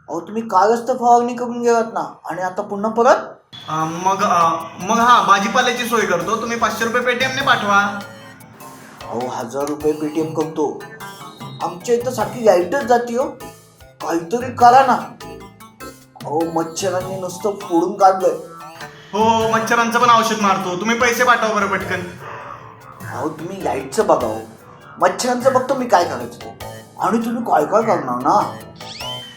अहो तुम्ही कालच तर फवारणी करून गेलात ना आणि आता पुन्हा परत. मग हा भाजीपाल्याची सोय करतो, तुम्ही 500 रुपये पेटीएमने पाठवा. अहो 1000 रुपये पेटीएम करतो. आमच्या इथं सारखी लाईटच जाते हो. काहीतरी करा ना. अहो मच्छरांनी नुसतं फोडून काढलंय. हो, मच्छरांचं पण औषध मारतो, तुम्ही पैसे पाठवा बरं पटकन. अहो तुम्ही लाईटचं बघा हो. मच्छरांचं बघतो मी काय करायचं ते. आणि तुम्ही काय काय करणार ना.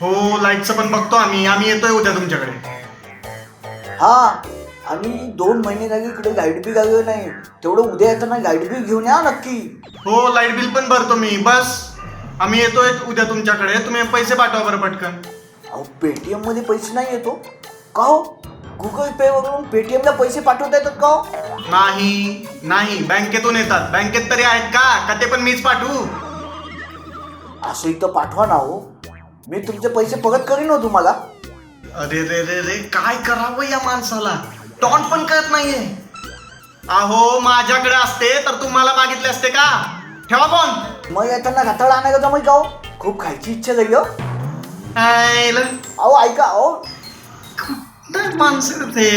हो, लाईटचं पण बघतो आम्ही येतोय उद्या तुमच्याकडे. हा आणि 2 महिने झाले इकडे लाईट बिल आलं नाही. तेवढं उद्या येताना लाईट बिल घेऊन या नक्की. हो, लाईट बिल पण भरतो मी. बस आम्ही येतोय उद्या तुमच्याकडे, तुम्ही पैसे पाठवा बरं पटकन. अहो पेटीएम मध्ये पैसे नाही येतो का हो. गुगल पे वरून पेटीएमला पैसे पाठवता येतात का हो. नाही बँकेतून येतात. बँकेत तरी आहेत का ते पण मीच पाठवू? असं इथं पाठवा ना हो. मी तुमचे पैसे परत करीन हो तुम्हाला. अरे रे रे रे, काय करावं या माणसाला, टॉन पण कळत नाहीये. अहो माझ्याकडे असते तर तुम्हाला मागितले असते का? ठेवा फोन. मग येताना घाटाळा आणायला जमेल का हो. खूप खायची इच्छा झाली हो. अहो ऐका अहो. माणसं ते